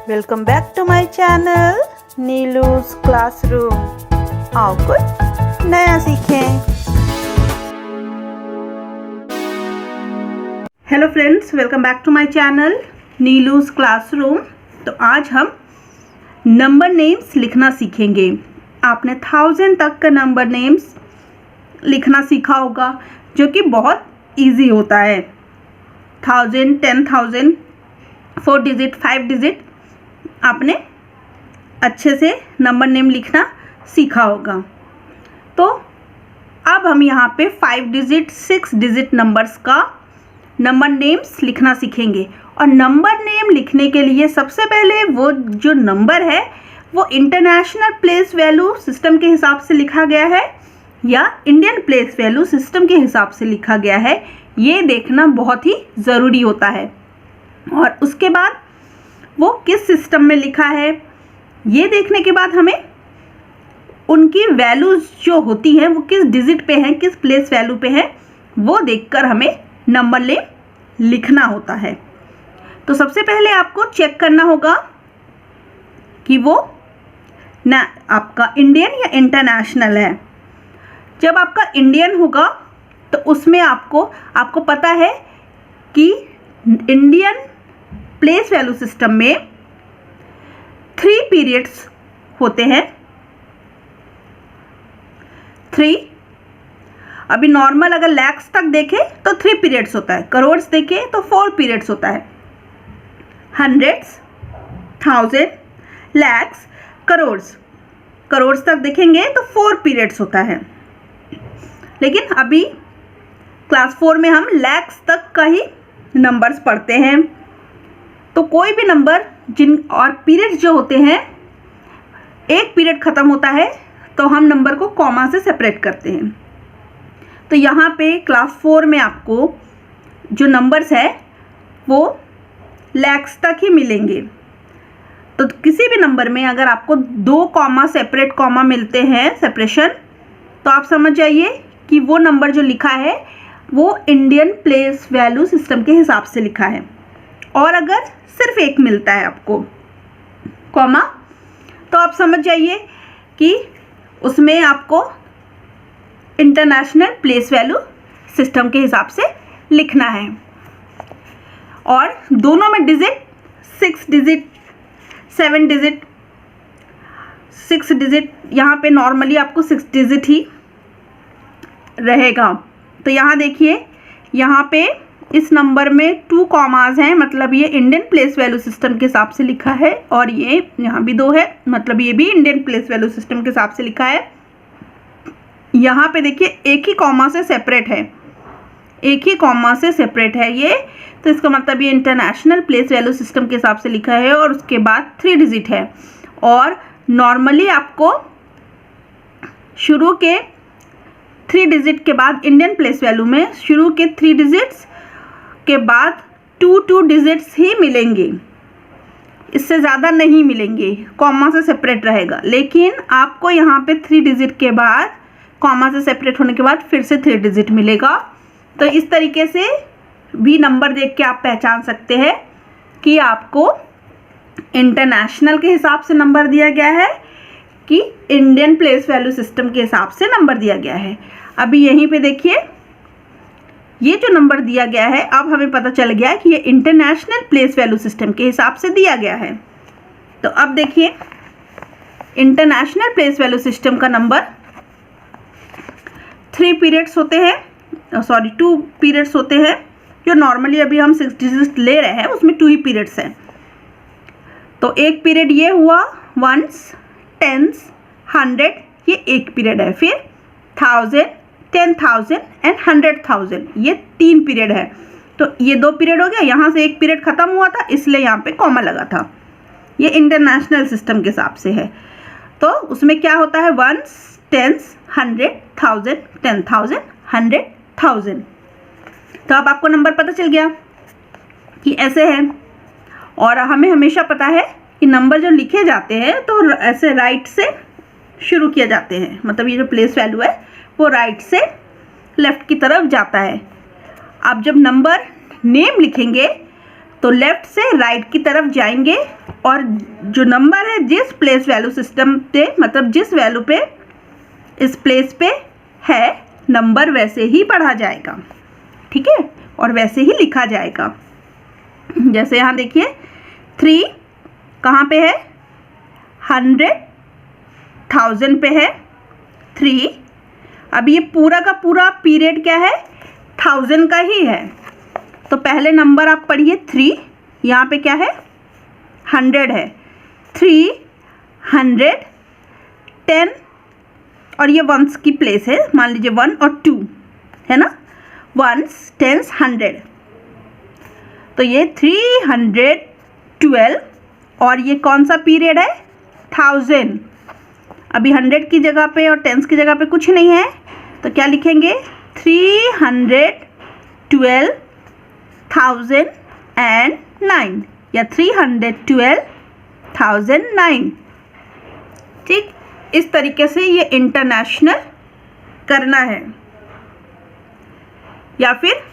Welcome back to my channel Neelu's classroom. आओ कुछ नया सीखें। Hello friends, welcome back to my channel Neelu's classroom. तो आज हम नंबर नेम्स लिखना सीखेंगे। आपने 1000 तक का नंबर नेम्स लिखना सीखा होगा, जो कि बहुत इजी होता है। 1000, 10,000, 4 डिजिट, 5 डिजिट आपने अच्छे से नंबर नेम लिखना सीखा होगा। तो अब हम यहाँ पे 5 डिजिट, 6 डिजिट नंबर्स का नंबर नेम्स लिखना सीखेंगे। और नंबर नेम लिखने के लिए सबसे पहले वो जो नंबर है वो इंटरनेशनल प्लेस वैल्यू सिस्टम के हिसाब से लिखा गया है या इंडियन प्लेस वैल्यू सिस्टम के हिसाब से लिखा गया है, ये देखना बहुत ही ज़रूरी होता है। और उसके बाद वो किस सिस्टम में लिखा है, ये देखने के बाद हमें उनकी वैल्यूज़ जो होती हैं वो किस डिजिट पे हैं, किस प्लेस वैल्यू पे हैं, वो देखकर हमें नंबर नेम लिखना होता है। तो सबसे पहले आपको चेक करना होगा कि वो ना आपका इंडियन या इंटरनेशनल है। जब आपका इंडियन होगा तो उसमें आपको पता है कि इंडियन प्लेस वैल्यू सिस्टम में 3 पीरियड्स होते हैं। 3 अभी नॉर्मल अगर लैक्स तक देखें तो 3 पीरियड्स होता है, करोड्स देखें तो 4 पीरियड्स होता है। हंड्रेड्स, 1000, लैक्स, करोड्स तक देखेंगे तो 4 पीरियड्स होता है। लेकिन अभी क्लास 4 में हम लैक्स तक का ही नंबर्स पढ़ते हैं। तो कोई भी नंबर और पीरियड्स जो होते हैं, एक पीरियड ख़त्म होता है तो हम नंबर को कॉमा से सेपरेट करते हैं। तो यहाँ पे क्लास 4 में आपको जो नंबर्स है वो लैक्स तक ही मिलेंगे। तो किसी भी नंबर में अगर आपको 2 कॉमा सेपरेट कॉमा मिलते हैं, सेपरेशन, तो आप समझ जाइए कि वो नंबर जो लिखा है वो इंडियन प्लेस वैल्यू सिस्टम के हिसाब से लिखा है। और अगर सिर्फ एक मिलता है आपको कॉमा, तो आप समझ जाइए कि उसमें आपको इंटरनेशनल प्लेस वैल्यू सिस्टम के हिसाब से लिखना है। और दोनों में डिजिट 6 डिजिट, 7 डिजिट, 6 डिजिट, यहाँ पे नॉर्मली आपको 6 डिजिट ही रहेगा। तो यहाँ देखिए, यहाँ पे इस नंबर में 2 कॉमास हैं, मतलब ये इंडियन प्लेस वैल्यू सिस्टम के हिसाब से लिखा है। और ये यहाँ भी 2 है, मतलब ये भी इंडियन प्लेस वैल्यू सिस्टम के हिसाब से लिखा है। यहाँ पे देखिए एक ही कॉमा से सेपरेट है, एक ही कॉमा से सेपरेट है ये, तो इसका मतलब ये इंटरनेशनल प्लेस वैल्यू सिस्टम के हिसाब से लिखा है। और उसके बाद 3 डिजिट है। और नॉर्मली आपको शुरू के 3 डिजिट के बाद इंडियन प्लेस वैल्यू में शुरू के 3 डिजिट्स के बाद 2 डिजिट्स ही मिलेंगे, इससे ज़्यादा नहीं मिलेंगे, कॉमा से सेपरेट रहेगा। लेकिन आपको यहाँ पे 3 डिजिट के बाद कॉमा से सेपरेट होने के बाद फिर से 3 डिजिट मिलेगा। तो इस तरीके से भी नंबर देख के आप पहचान सकते हैं कि आपको इंटरनेशनल के हिसाब से नंबर दिया गया है कि इंडियन प्लेस वैल्यू सिस्टम के हिसाब से नंबर दिया गया है। अभी यहीं पे देखिए, ये जो नंबर दिया गया है, अब हमें पता चल गया है कि ये इंटरनेशनल प्लेस वैल्यू सिस्टम के हिसाब से दिया गया है। तो अब देखिए, इंटरनेशनल प्लेस वैल्यू सिस्टम का नंबर 3 पीरियड्स होते हैं, 2 पीरियड्स होते हैं। जो नॉर्मली अभी हम 6 डिजिट ले रहे हैं उसमें 2 ही पीरियड्स हैं। तो एक पीरियड ये हुआ, वंस, टेंस, 100, ये एक पीरियड है। फिर 1000, 10,000 एंड 100,000, ये 3 पीरियड है। तो ये 2 पीरियड हो गया, यहाँ से एक पीरियड ख़त्म हुआ था इसलिए यहाँ पे कॉमा लगा था। ये इंटरनेशनल सिस्टम के हिसाब से है। तो उसमें क्या होता है, वंस, टेंस, 100, 1000, 10,000, 100,000। तो अब आपको नंबर पता चल गया कि ऐसे है। और हमें हमेशा पता है कि नंबर जो लिखे जाते हैं तो ऐसे राइट से शुरू किए जाते हैं, मतलब ये जो प्लेस वैल्यू है वो राइट से लेफ़्ट की तरफ जाता है। आप जब नंबर नेम लिखेंगे तो लेफ़्ट से राइट की तरफ जाएंगे और जो नंबर है जिस प्लेस वैल्यू सिस्टम पे, मतलब जिस वैल्यू पे इस प्लेस पे है, नंबर वैसे ही पढ़ा जाएगा, ठीक है, और वैसे ही लिखा जाएगा। जैसे यहाँ देखिए 3 कहाँ पे है, 100, 1000 पे है 3। अब ये पूरा का पूरा पीरियड क्या है, 1000 का ही है। तो पहले नंबर आप पढ़िए 3, यहाँ पे क्या है 100 है, 300, 10 और ये वंस की प्लेस है, मान लीजिए 1 और 2 है ना, वंस, टेंस, 100। तो ये 312 और ये कौन सा पीरियड है, 1000। अभी 100 की जगह पे और टेंस की जगह पे कुछ नहीं है, तो क्या लिखेंगे 312,009 या 312,009। ठीक, इस तरीके से ये इंटरनेशनल करना है। या फिर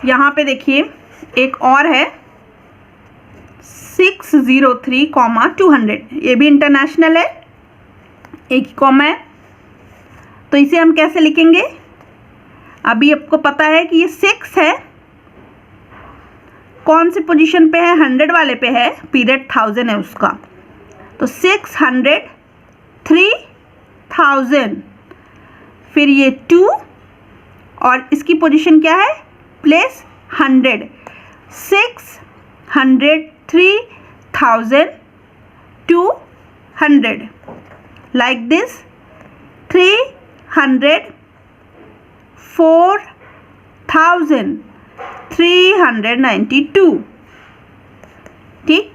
यहाँ पे देखिए एक और है 603,200, ये भी इंटरनेशनल है, एक ही कॉमा है। तो इसे हम कैसे लिखेंगे, अभी आपको पता है कि ये 6 है, कौन सी पोजीशन पे है, 100 वाले पे है, पीरियड 1000 है उसका। तो 600, 3000, फिर ये 2 और इसकी पोजीशन क्या है, प्लेस 100, 603,200, like this 304,392। ठीक,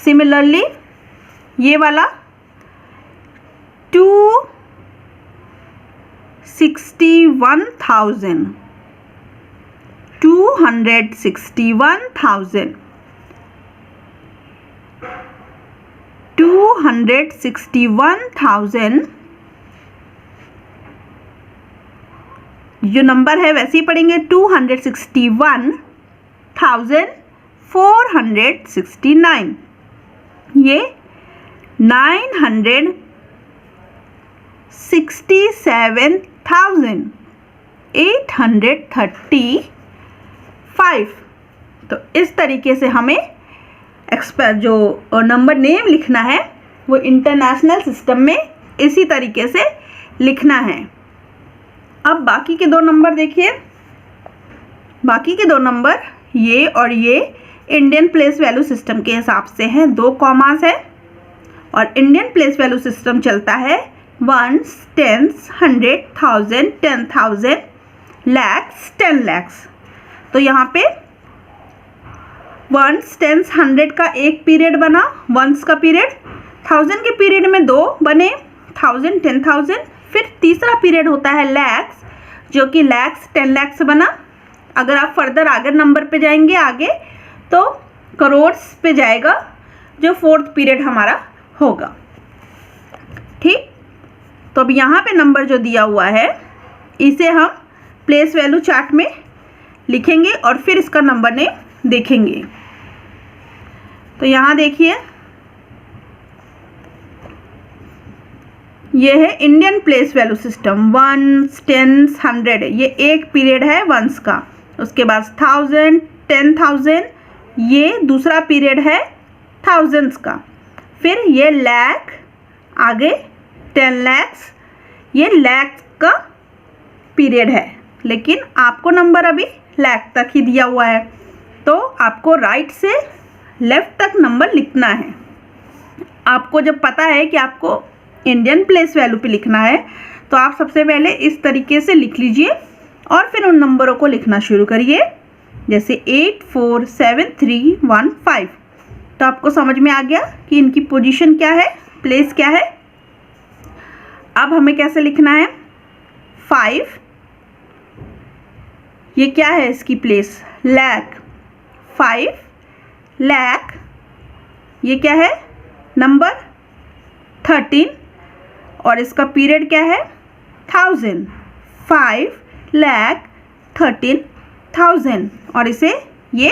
सिमिलरली ये वाला 261,000, 261,000, 261,000 जो नंबर है वैसे ही पढ़ेंगे, 261,469, ये 967,835। तो इस तरीके से हमें जो नंबर नेम लिखना है वो इंटरनेशनल सिस्टम में इसी तरीके से लिखना है। अब बाकी के 2 नंबर देखिए, बाकी के 2 नंबर ये और ये इंडियन प्लेस वैल्यू सिस्टम के हिसाब से हैं, 2 कॉमास है, और इंडियन प्लेस वैल्यू सिस्टम चलता है वंस, टेंस, 100, 1000, 10,000, लैक्स, 10 लैक्स। तो यहाँ पे वंस, टेंस, 100 का एक पीरियड बना, वंस का पीरियड, 1000 के पीरियड में 2 बने, 1000, 10,000, फिर तीसरा पीरियड होता है लैक्स, जो कि लैक्स, 10 लैक्स बना। अगर आप फर्दर आगे नंबर पे जाएंगे आगे तो करोड़्स पे जाएगा, जो 4th पीरियड हमारा होगा। ठीक, तो अब यहाँ पे नंबर जो दिया हुआ है इसे हम प्लेस वैल्यू चार्ट में लिखेंगे और फिर इसका नंबर नेम देखेंगे। तो यहाँ देखिए ये है Indian place value system, ones, tens, 100, ये एक पीरियड है वंस का। उसके बाद 1000, 10,000, ये दूसरा पीरियड है थाउजेंड्स का। फिर ये लैख, आगे 10 लैक्स, ये लैक्स का पीरियड है, लेकिन आपको नंबर अभी लैख तक ही दिया हुआ है, तो आपको राइट से लेफ्ट तक नंबर लिखना है। आपको जब पता है कि आपको इंडियन प्लेस वैल्यू पे लिखना है तो आप सबसे पहले इस तरीके से लिख लीजिए और फिर उन नंबरों को लिखना शुरू करिए, जैसे 847,315। तो आपको समझ में आ गया कि इनकी पोजीशन क्या है, प्लेस क्या है। अब हमें कैसे लिखना है, 5, ये क्या है इसकी प्लेस, लैख, 5 लैख, ये क्या है नंबर 13 और इसका पीरियड क्या है 1000, 5,13,000 और इसे ये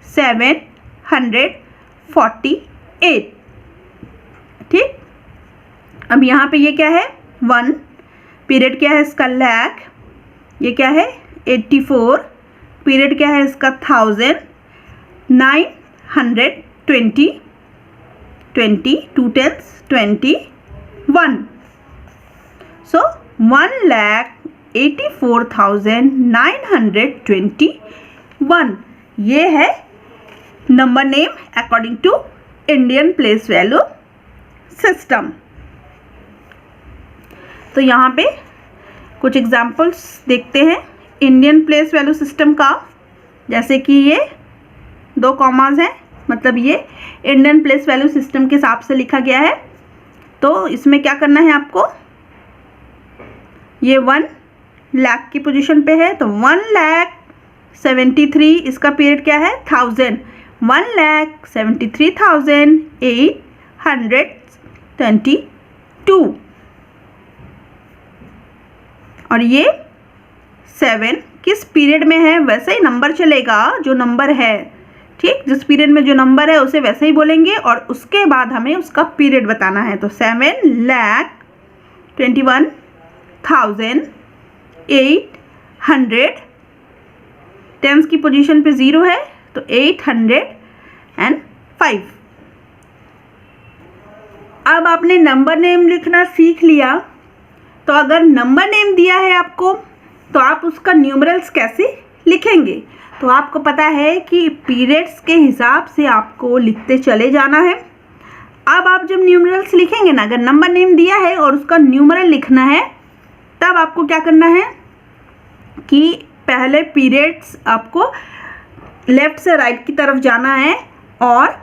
700 948। ठीक, अब यहाँ पे ये क्या है 1, पीरियड क्या है इसका लाख, ये क्या है 84, पीरियड क्या है इसका 1000, 920, 20 2 10s 21, सो 1,84,921 ये है number name according to Indian place value system. तो यहाँ पे कुछ एग्जाम्पल्स देखते हैं इंडियन प्लेस वैल्यू सिस्टम का। जैसे कि ये 2 कॉमास हैं, मतलब ये इंडियन प्लेस वैल्यू सिस्टम के हिसाब से लिखा गया है। तो इसमें क्या करना है आपको, ये 1 लाख की पोजीशन पे है तो 1,73,000, इसका पीरियड क्या है 1000, 1,73,822। और ये 7 किस पीरियड में है वैसे ही नंबर चलेगा जो नंबर है। ठीक, जिस पीरियड में जो नंबर है उसे वैसे ही बोलेंगे और उसके बाद हमें उसका पीरियड बताना है। तो 7,21,800, टेंस की पोजीशन पे 0 है तो 805। अब आपने नंबर नेम लिखना सीख लिया, तो अगर नंबर नेम दिया है आपको तो आप उसका न्यूमरल्स कैसे लिखेंगे। तो आपको पता है कि पीरियड्स के हिसाब से आपको लिखते चले जाना है। अब आप जब न्यूमरल्स लिखेंगे ना, अगर नंबर नेम दिया है और उसका न्यूमरल लिखना है, तब आपको क्या करना है कि पहले पीरियड्स आपको लेफ़्ट से राइट की तरफ जाना है, और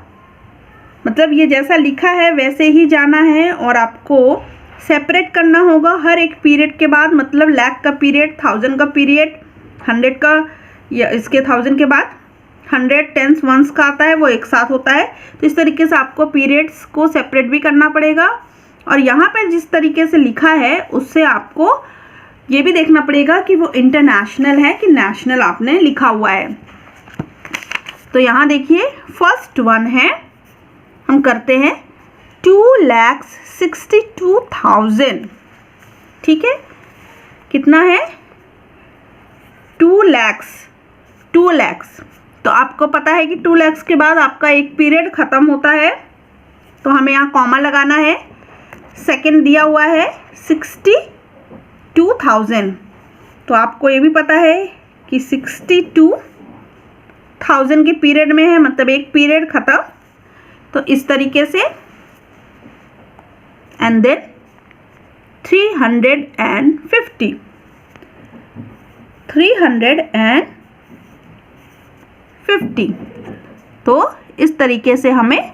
मतलब ये जैसा लिखा है वैसे ही जाना है, और आपको सेपरेट करना होगा हर एक पीरियड के बाद। मतलब लाख का पीरियड, 1000 का पीरियड, 100 का, या इसके 1000 के बाद 100 10s 1s का आता है, वो एक साथ होता है। तो इस तरीके से आपको पीरियड्स को सेपरेट भी करना पड़ेगा। और यहाँ पर जिस तरीके से लिखा है उससे आपको ये भी देखना पड़ेगा कि वो इंटरनेशनल है कि नेशनल आपने लिखा हुआ है। तो यहाँ देखिए फर्स्ट वन है, हम करते हैं 2,62,000। ठीक है, कितना है 2 lakhs। तो आपको पता है कि 2 lakhs के बाद आपका एक पीरियड ख़त्म होता है, तो हमें यहाँ कॉमा लगाना है। सेकंड दिया हुआ है 62,000, तो आपको ये भी पता है कि 62,000 के पीरियड में है, मतलब एक पीरियड ख़त्म। तो इस तरीके से, एंड देन 350, 350। तो इस तरीके से हमें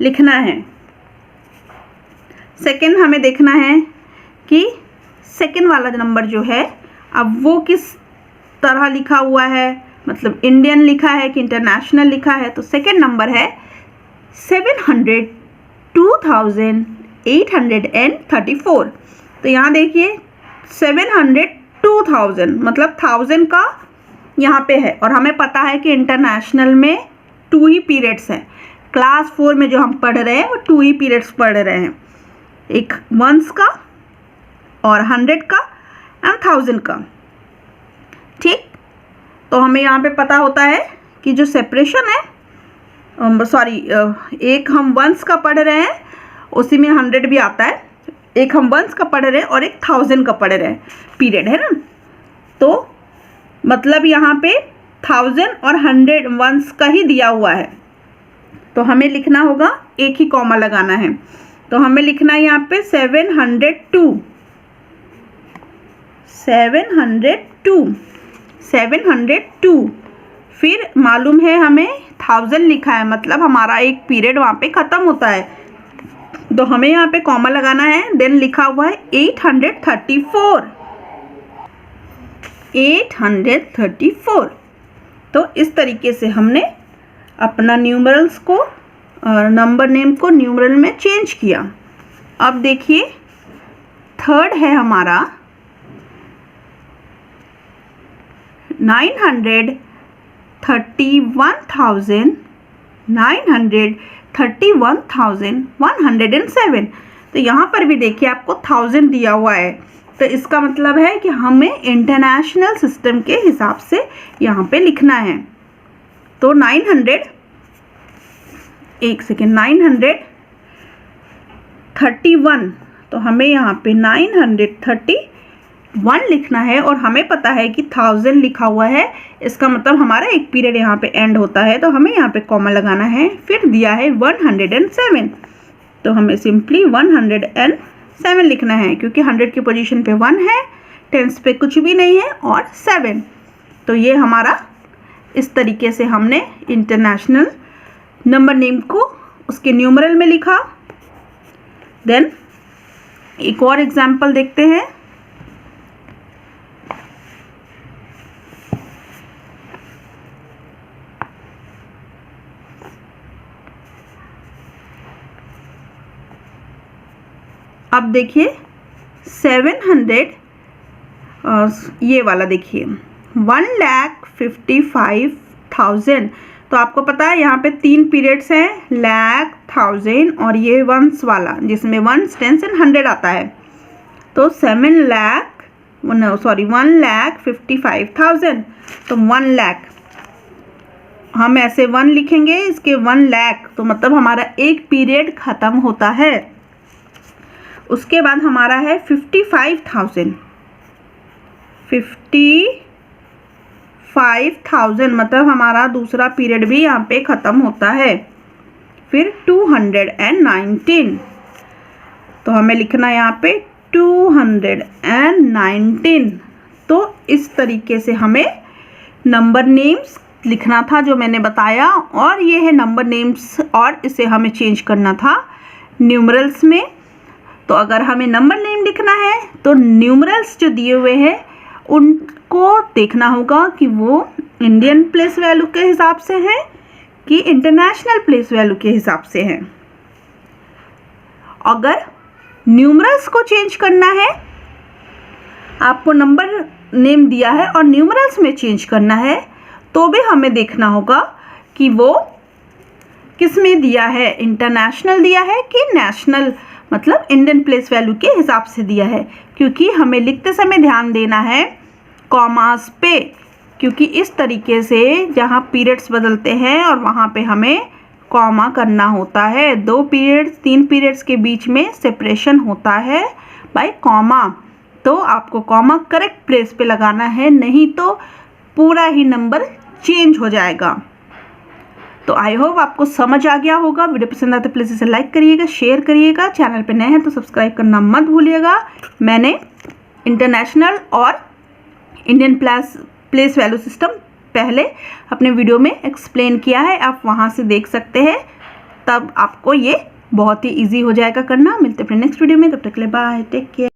लिखना है। सेकंड हमें देखना है कि सेकंड वाला नंबर जो है अब वो किस तरह लिखा हुआ है, मतलब इंडियन लिखा है कि इंटरनेशनल लिखा है। तो सेकंड नंबर है 702,834। तो यहाँ देखिए 702,000 मतलब 1000 का यहाँ पे है, और हमें पता है कि इंटरनेशनल में 2 ही पीरियड्स हैं। क्लास 4 में जो हम पढ़ रहे हैं वो 2 ही पीरियड्स पढ़ रहे हैं, एक 1s का और 100 का एंड 1000 का। ठीक, तो हमें यहाँ पे पता होता है कि जो सेपरेशन है, एक हम 1s का पढ़ रहे हैं उसी में 100 भी आता है, एक हम 1s का पढ़ रहे हैं और एक 1000 का पढ़ रहे हैं, पीरियड है ना। तो मतलब यहाँ पे 1000 और 100 1s का ही दिया हुआ है, तो हमें लिखना होगा, एक ही कॉमा लगाना है। तो हमें लिखना है यहाँ पे 702। फिर मालूम है हमें 1000 लिखा है, मतलब हमारा एक पीरियड वहाँ पे ख़त्म होता है, तो हमें यहाँ पे कॉमा लगाना है। देन लिखा हुआ है 834। तो इस तरीके से हमने अपना न्यूमरल्स को, नंबर नेम को न्यूमरल में चेंज किया। अब देखिए थर्ड है हमारा 931,932। 931,107। तो यहाँ पर भी देखिए आपको 1000 दिया हुआ है, तो इसका मतलब है कि हमें इंटरनेशनल सिस्टम के हिसाब से यहाँ पे लिखना है। तो 931, तो हमें यहाँ पे 931 लिखना है, और हमें पता है कि 1000 लिखा हुआ है, इसका मतलब हमारा एक पीरियड यहाँ पे एंड होता है, तो हमें यहाँ पे कॉमा लगाना है। फिर दिया है 107, तो हमें सिंपली 107 लिखना है, क्योंकि 100 की पोजीशन पे 1 है, टेंस पे कुछ भी नहीं है, और 7। तो ये हमारा इस तरीके से हमने इंटरनेशनल नंबर नेम को उसके न्यूमरल में लिखा। देन एक और एग्जाम्पल देखते हैं। अब देखिए 700, ये वाला देखिए 1,55,000। तो आपको पता है यहाँ पे 3 पीरियड्स हैं, लाख, 1000 और ये वंस वाला, जिसमें वंस, टेंस एंड 100 आता है। तो 1,55,000, तो 1 लाख हम ऐसे 1 लिखेंगे, इसके 1 लाख, तो मतलब हमारा एक पीरियड ख़त्म होता है। उसके बाद हमारा है 55,000, मतलब हमारा दूसरा पीरियड भी यहाँ पे ख़त्म होता है। फिर 219, तो हमें लिखना है यहाँ पे 219। तो इस तरीके से हमें नंबर नेम्स लिखना था, जो मैंने बताया, और ये है नंबर नेम्स, और इसे हमें चेंज करना था न्यूमरल्स में। तो अगर हमें नंबर नेम लिखना है तो न्यूमरल्स जो दिए हुए हैं उनको देखना होगा कि वो इंडियन प्लेस वैल्यू के हिसाब से है कि इंटरनेशनल प्लेस वैल्यू के हिसाब से है। अगर न्यूमरल्स को चेंज करना है, आपको नंबर नेम दिया है और न्यूमरल्स में चेंज करना है, तो भी हमें देखना होगा कि वो किस में दिया है, इंटरनेशनल दिया है कि नेशनल, मतलब इंडियन प्लेस वैल्यू के हिसाब से दिया है। क्योंकि हमें लिखते समय ध्यान देना है कॉमास पे, क्योंकि इस तरीके से जहाँ पीरियड्स बदलते हैं और वहाँ पे हमें कॉमा करना होता है। 2 पीरियड्स 3 पीरियड्स के बीच में सेपरेशन होता है बाय कॉमा, तो आपको कॉमा करेक्ट प्लेस पे लगाना है, नहीं तो पूरा ही नंबर चेंज हो जाएगा। तो आई होप आपको समझ आ गया होगा। वीडियो पसंद आए तो प्लीज़ इसे लाइक करिएगा, शेयर करिएगा, चैनल पे नए हैं तो सब्सक्राइब करना मत भूलिएगा। मैंने इंटरनेशनल और इंडियन प्लेस वैल्यू सिस्टम पहले अपने वीडियो में एक्सप्लेन किया है, आप वहाँ से देख सकते हैं, तब आपको ये बहुत ही ईजी हो जाएगा करना। मिलते हैं फिर नेक्स्ट वीडियो में, तब तक के लिए बाय, टेक केयर।